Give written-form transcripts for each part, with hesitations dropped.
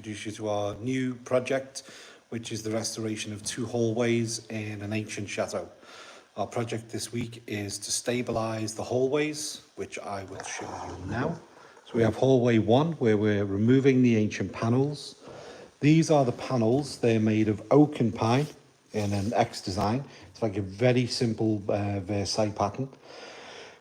introduce you to our new project, which is the restoration of 2 hallways in an ancient chateau. Our project this week is to stabilise the hallways, which I will show you now. So we have hallway 1, where we're removing the ancient panels. These are the panels. They're made of oak and pine in an X design. It's like a very simple Versailles pattern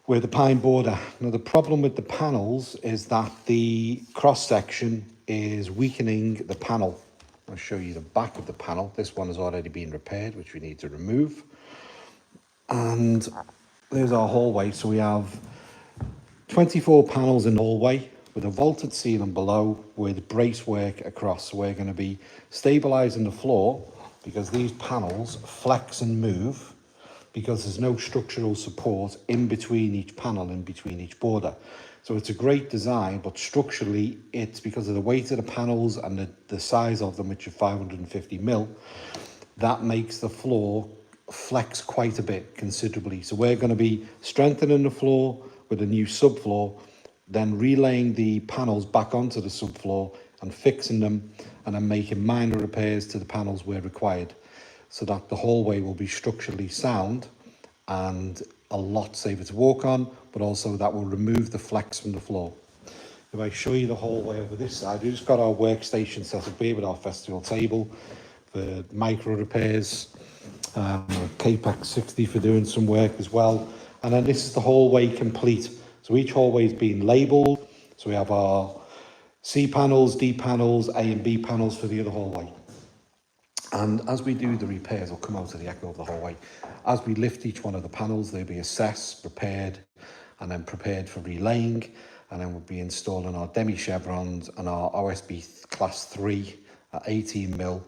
with the pine border. Now the problem with the panels is that the cross section is weakening the panel. I'll show you the back of the panel. This one has already been repaired, which we need to remove. And there's our hallway. So we have 24 panels in the hallway with a vaulted ceiling below with brace work across. So we're going to be stabilising the floor because these panels flex and move because there's no structural support in between each panel, in between each border. So it's a great design, but structurally it's because of the weight of the panels and the size of them, which are 550 mil, that makes the floor flex quite a bit, considerably. So we're going to be strengthening the floor with a new subfloor, then relaying the panels back onto the subfloor and fixing them, and then making minor repairs to the panels where required, so that the hallway will be structurally sound and a lot safer to walk on, but also that will remove the flex from the floor. If I show you the hallway over this side, we've just got our workstation set up here with our festival table for micro repairs, Capex 60 for doing some work as well. And then this is the hallway complete. So each hallway is being labelled. So we have our C panels, D panels, A and B panels for the other hallway. And as we do the repairs, I'll come out to the echo of the hallway. As we lift each one of the panels, they'll be assessed, repaired, and then prepared for relaying. And then we'll be installing our demi-chevrons and our OSB class 3 at 18 mil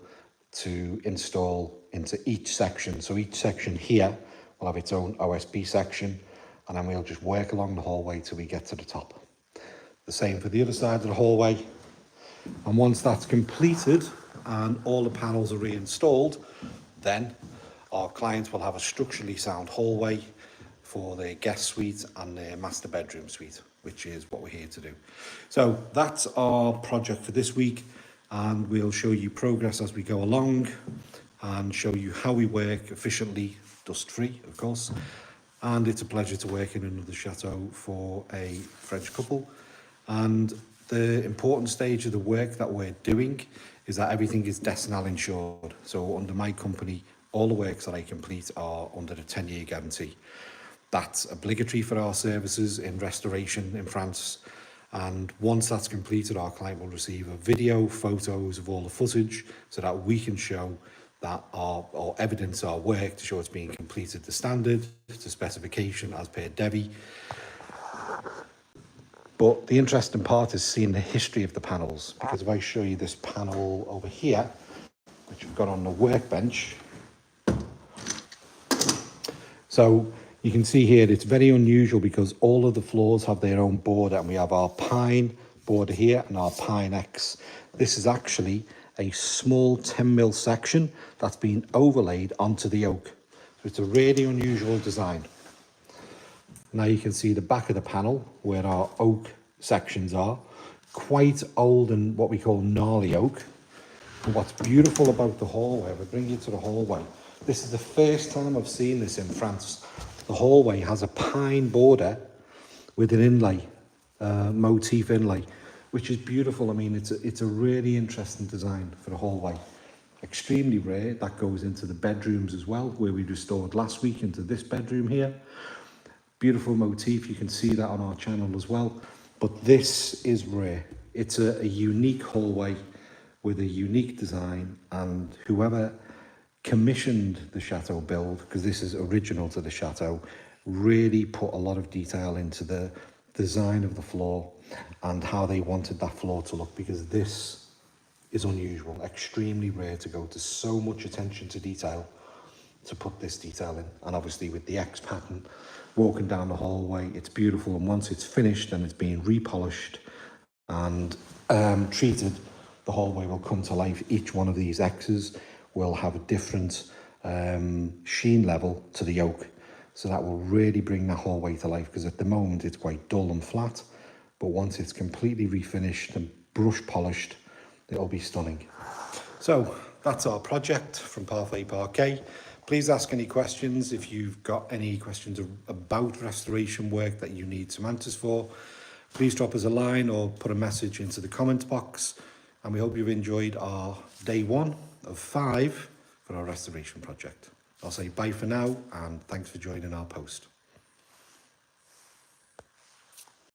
to install into each section. So each section here will have its own OSB section, and then we'll just work along the hallway till we get to the top. The same for the other side of the hallway. And once that's completed and all the panels are reinstalled, then our clients will have a structurally sound hallway for their guest suite and their master bedroom suite, which is what we're here to do. So that's our project for this week, and we'll show you progress as we go along and show you how we work efficiently, dust-free, of course. And it's a pleasure to work in another chateau for a French couple. And the important stage of the work that we're doing is that everything is decennial insured. So under my company, all the works that I complete are under the 10-year guarantee. That's obligatory for our services in restoration in France. And once that's completed, our client will receive a video, photos of all the footage, so that we can show that or evidence our work to show it's being completed to standard, to specification as per Devi. But the interesting part is seeing the history of the panels, because if I show you this panel over here, which I've got on the workbench, so you can see here it's very unusual because all of the floors have their own border, and we have our pine border here and our pine X. This is actually a small 10 mil section that's been overlaid onto the oak. So it's a really unusual design. Now you can see the back of the panel where our oak sections are. Quite old and what we call gnarly oak. And what's beautiful about the hallway, if I bring you to the hallway, this is the first time I've seen this in France. The hallway has a pine border with an inlay, motif inlay, which is beautiful. I mean, it's a really interesting design for the hallway. Extremely rare. That goes into the bedrooms as well, where we restored last week into this bedroom here. Beautiful motif. You can see that on our channel as well. But this is rare. It's a unique hallway with a unique design, and whoever commissioned the Chateau build, because this is original to the Chateau, really put a lot of detail into the design of the floor and how they wanted that floor to look, because this is unusual, extremely rare to go to so much attention to detail to put this detail in. And obviously with the X pattern walking down the hallway, it's beautiful. And once it's finished and it's being repolished and treated, the hallway will come to life. Each one of these X's will have a different sheen level to the oak. So that will really bring the hallway to life, because at the moment it's quite dull and flat. But once it's completely refinished and brush polished, it'll be stunning. So that's our project from Parfait Parquet. Please ask any questions. If you've got any questions about restoration work that you need some answers for, please drop us a line or put a message into the comment box. And we hope you've enjoyed our day 1 of 5 for our restoration project. I'll say bye for now, and thanks for joining our post.